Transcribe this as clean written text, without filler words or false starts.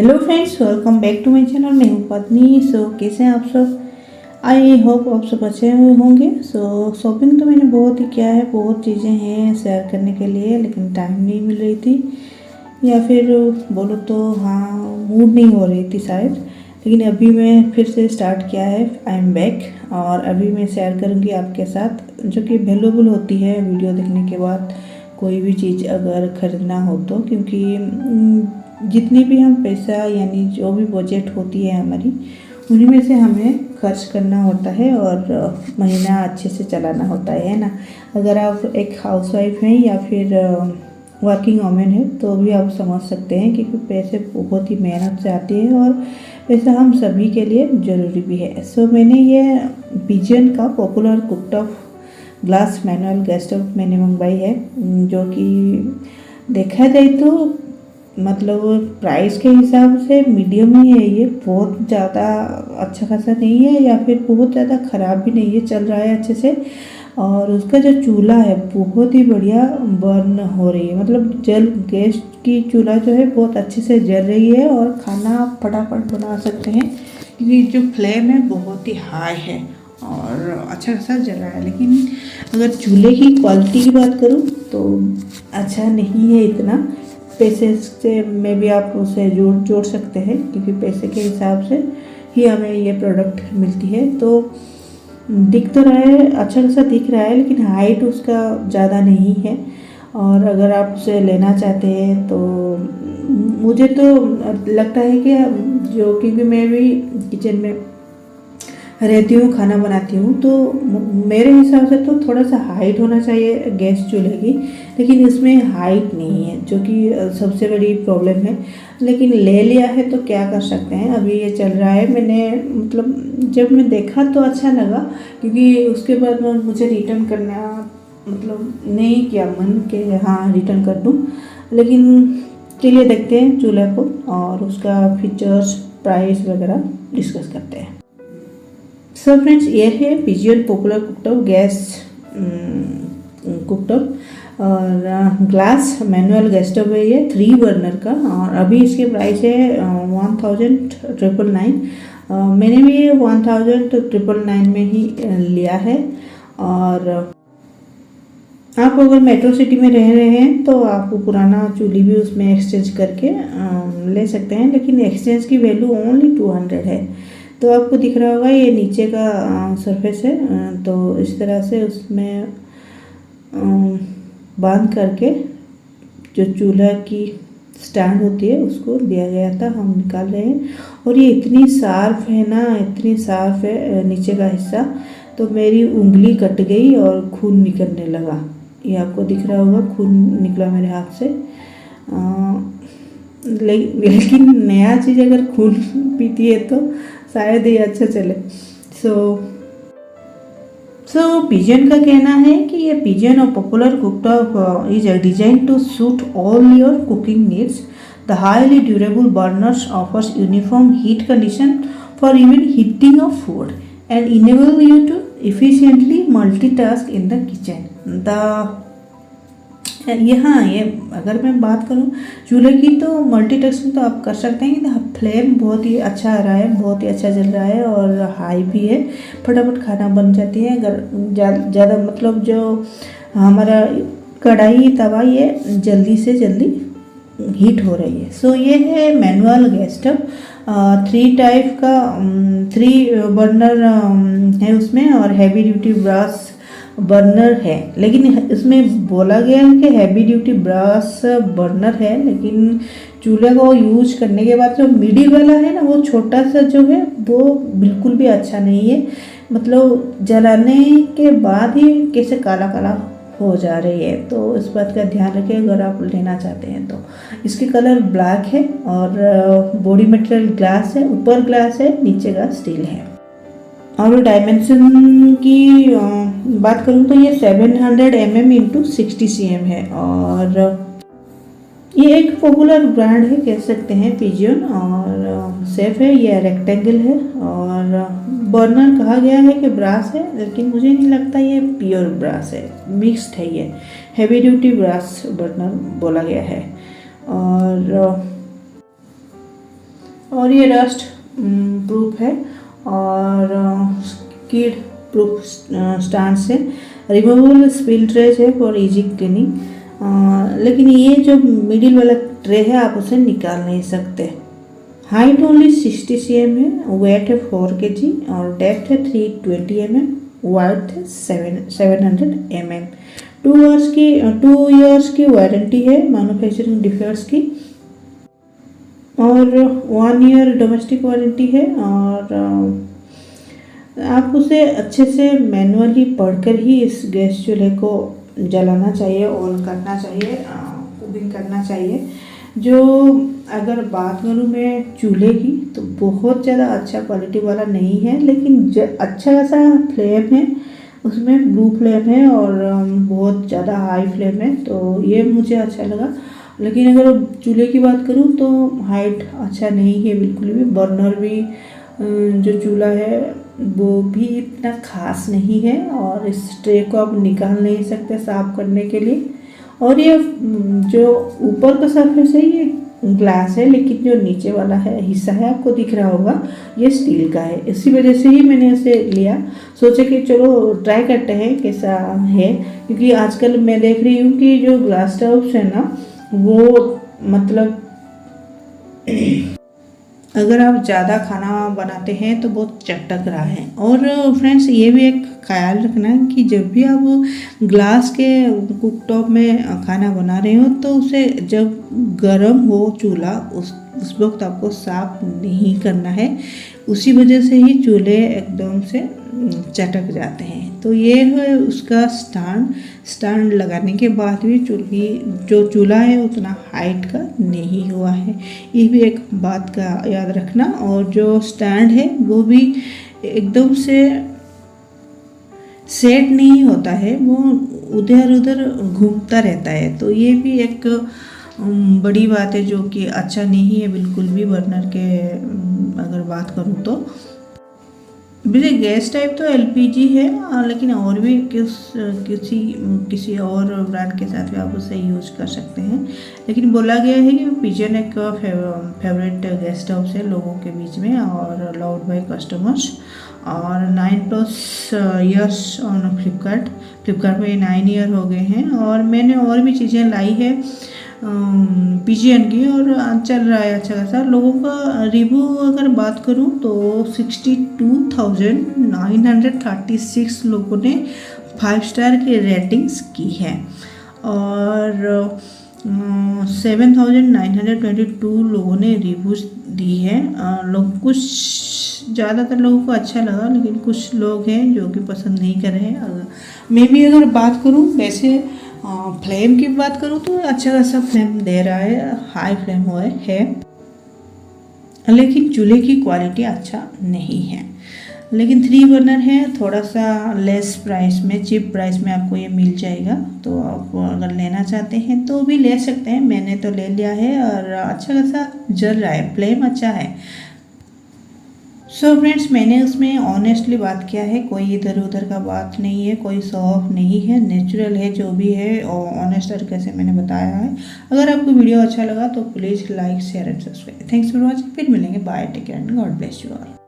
Hello friends, welcome back to my channel. मैं हूँ पत्नी। कैसे हैं आप सब? आई होप आप सब अच्छे हुए होंगे। शॉपिंग तो मैंने बहुत ही किया है, बहुत चीज़ें हैं शेयर करने के लिए, लेकिन टाइम नहीं मिल रही थी, या फिर बोलो तो हाँ, मूड नहीं हो रही थी शायद। लेकिन अभी मैं फिर से स्टार्ट किया है, आई एम बैक। और अभी मैं शेयर करूँगी आपके साथ, जो कि वैल्यूएबल होती है वीडियो देखने के बाद कोई भी चीज़ अगर ख़रीदना हो तो। क्योंकि जितनी भी हम पैसा यानी जो भी बजट होती है हमारी, उन्हीं में से हमें खर्च करना होता है और महीना अच्छे से चलाना होता है ना। अगर आप एक हाउसवाइफ हैं या फिर वर्किंग वूमेन है तो भी आप समझ सकते हैं, क्योंकि पैसे बहुत ही मेहनत से आते हैं और पैसा हम सभी के लिए ज़रूरी भी है। मैंने ये पिजन का popular cooktop glass manual gas stove मैंने मंगवाई है, जो कि देखा जाए तो मतलब प्राइस के हिसाब से मीडियम ही है। ये बहुत ज़्यादा अच्छा खासा नहीं है या फिर बहुत ज़्यादा ख़राब भी नहीं है, चल रहा है अच्छे से। और उसका जो चूल्हा है बहुत ही बढ़िया बर्न हो रही है, मतलब गैस की चूल्हा जो है बहुत अच्छे से जल रही है और खाना आप फटाफट बना सकते हैं, क्योंकि जो फ्लेम है बहुत ही हाई है और अच्छा खासा जल रहा है। लेकिन अगर चूल्हे की क्वालिटी की बात करूँ तो अच्छा नहीं है इतना। पैसे से में भी आप उसे जोड़ सकते हैं, क्योंकि पैसे के हिसाब से ही हमें ये प्रोडक्ट मिलती है। तो दिख तो रहा है, अच्छा खासा दिख रहा है, लेकिन हाइट उसका ज़्यादा नहीं है। और अगर आप उसे लेना चाहते हैं तो मुझे तो लगता है कि क्योंकि मैं भी किचन में रहती हूँ, खाना बनाती हूँ, तो मेरे हिसाब से तो थोड़ा सा हाइट होना चाहिए गैस चूल्हे की, लेकिन इसमें हाइट नहीं है, जो कि सबसे बड़ी प्रॉब्लम है। लेकिन ले लिया है तो क्या कर सकते हैं, अभी ये चल रहा है। मैंने मतलब जब मैं देखा तो अच्छा लगा, क्योंकि उसके बाद मुझे रिटर्न करना मतलब नहीं किया मन कि हाँ रिटर्न कर दूँ। लेकिन चलिए देखते हैं चूल्हे को और उसका फीचर्स प्राइस वगैरह डिस्कस करते हैं। फ्रेंड्स, ये है pigeon popular cooktop gas cooktop और ग्लास मैनुअल गैस स्टोव है ये 3 बर्नर का। और अभी इसके प्राइस है 1999। मैंने भी 1999 में ही लिया है। और आप अगर मेट्रो सिटी में रह रहे हैं तो आपको पुराना चूल्ही भी उसमें एक्सचेंज करके ले सकते हैं, लेकिन एक्सचेंज की वैल्यू ओनली 200 है। तो आपको दिख रहा होगा ये नीचे का सरफेस है, तो इस तरह से उसमें बांध करके जो चूल्हा की स्टैंड होती है उसको दिया गया था, हम निकाल रहे हैं। और ये इतनी शार्प है ना, इतनी शार्प है नीचे का हिस्सा, तो मेरी उंगली कट गई और खून निकलने लगा। ये आपको दिख रहा होगा, खून निकला मेरे हाथ से। लेकिन नया चीज़ अगर खून पीती है तो शायद ये अच्छा चले। सो पिजन का कहना है कि ये पिजन और popular cooktop is design to suit all your cooking needs. The highly durable burners offers uniform heat condition for even heating of food and enable you to efficiently multitask in the kitchen. ये अगर मैं बात करूँ चूल्हे की तो multitasking तो आप कर सकते हैं। फ्लेम बहुत ही अच्छा आ रहा है, बहुत ही अच्छा जल रहा है और हाई भी है, फटाफट खाना बन जाती है। अगर ज़्यादा मतलब जो हमारा कढ़ाई तवा ये जल्दी से जल्दी हीट हो रही है। ये है मैनुअल गैस स्टोव 3 टाइप का 3 बर्नर है उसमें, और हैवी ड्यूटी ब्रास बर्नर है। लेकिन इसमें बोला गया है कि हैवी ड्यूटी ब्रास बर्नर है, लेकिन चूल्हे को यूज करने के बाद जो मिडिल वाला है ना, वो छोटा सा जो है वो बिल्कुल भी अच्छा नहीं है। मतलब जलाने के बाद ही कैसे काला काला हो जा रही है, तो इस बात का ध्यान रखें अगर आप लेना चाहते हैं तो। इसकी कलर ब्लैक है और बॉडी मटेरियल ग्लास है, ऊपर ग्लास है, नीचे का स्टील है। और डायमेंशन की बात करूँ तो ये 700 mm × 60 cm है। और ये एक पॉपुलर ब्रांड है कह सकते हैं पिजन, और सेफ है। ये रेक्टेंगल है और बर्नर कहा गया है कि ब्रास है, लेकिन मुझे नहीं लगता ये प्योर ब्रास है, मिक्स्ड है। ये हैवी ड्यूटी ब्रास बर्नर बोला गया है। और और ये रस्ट प्रूफ है और कीड प्रूफ स्टैंड है, रिमूवेबल स्पिल ट्रे है फॉर इजी क्लीनिंग। लेकिन ये जो मिडिल वाला ट्रे है आप उसे निकाल नहीं सकते। हाइट ओनली 60 cm है, वेट है 4 kg और डेप्थ है 320 mm, वाइड है 700 mm। 2 years की वारंटी है मैन्युफैक्चरिंग डिफेक्ट्स की और 1 year डोमेस्टिक वारंटी है। और आप उसे अच्छे से मैनुअली पढ़कर ही इस गैस चूल्हे को जलाना चाहिए, ऑन करना चाहिए, कुकिंग करना चाहिए। जो अगर बात करूँ मैं चूल्हे की तो बहुत ज़्यादा अच्छा क्वालिटी वाला नहीं है, लेकिन अच्छा खासा फ्लेम है उसमें, ब्लू फ्लेम है और बहुत ज़्यादा हाई फ्लेम है, तो ये मुझे अच्छा लगा। लेकिन अगर चूल्हे की बात करूँ तो हाइट अच्छा नहीं है बिल्कुल भी। बर्नर भी जो चूल्हा है वो भी इतना खास नहीं है और इस ट्रे को आप निकाल नहीं सकते साफ करने के लिए। और ये जो ऊपर का सरफेस है ये ग्लास है, लेकिन जो नीचे वाला है हिस्सा है आपको दिख रहा होगा ये स्टील का है। इसी वजह से ही मैंने इसे लिया, सोचे कि चलो ट्राई करते हैं कैसा है, क्योंकि आजकल मैं देख रही हूँ कि जो ग्लास स्टव्स है ना वो मतलब अगर आप ज़्यादा खाना बनाते हैं तो बहुत चटक रहा है। और फ्रेंड्स ये भी एक ख्याल रखना कि जब भी आप ग्लास के कुक टॉप में खाना बना रहे हो तो उसे जब गर्म हो चूल्हा उस वक्त आपको साफ नहीं करना है, उसी वजह से ही चूल्हे एकदम से चटक जाते हैं। तो ये है उसका स्टैंड लगाने के बाद भी जो चूल्हा है उतना हाइट का नहीं हुआ है, ये भी एक बात का याद रखना। और जो स्टैंड है वो भी एकदम से सेट नहीं होता है, वो उधर उधर घूमता रहता है, तो ये भी एक बड़ी बात है जो कि अच्छा नहीं है बिल्कुल भी। बर्नर के अगर बात करूँ तो वैसे गैस टाइप तो एलपीजी है, लेकिन और भी किसी और ब्रांड के साथ भी आप उसे यूज कर सकते हैं। लेकिन बोला गया है कि पिजन एक फेवरेट गैस स्टोव है लोगों के बीच में और लव्ड बाय कस्टमर्स। और 9+ ईयर्स ऑन फ्लिपकार्ट में 9 ईयर हो गए हैं। और मैंने और भी चीज़ें लाई है पिजियन की और चल रहा है अच्छा खासा। लोगों का रिव्यू अगर बात करूं तो 62,936 लोगों ने 5 स्टार की रेटिंग्स की है और 7,922 लोगों ने रिव्यूज दी है। कुछ ज़्यादातर लोगों को अच्छा लगा, लेकिन कुछ लोग हैं जो कि पसंद नहीं कर रहे हैं। मैं भी अगर बात करूं वैसे फ्लेम की बात करूँ तो अच्छा खासा फ्लेम दे रहा है, हाई फ्लेम है, लेकिन चूल्हे की क्वालिटी अच्छा नहीं है। लेकिन 3 बर्नर है, थोड़ा सा लेस प्राइस में, चीप प्राइस में आपको ये मिल जाएगा, तो आप अगर लेना चाहते हैं तो भी ले सकते हैं। मैंने तो ले लिया है और अच्छा खासा जल रहा है, फ्लेम अच्छा है। सो फ्रेंड्स मैंने उसमें ऑनेस्टली बात किया है, कोई इधर उधर का बात नहीं है, कोई शो ऑफ नहीं है, नेचुरल है जो भी है और ऑनेस्ट तरीके से मैंने बताया है। अगर आपको वीडियो अच्छा लगा तो please like share and subscribe. Thanks for watching, फिर मिलेंगे, bye, take care and God bless you all.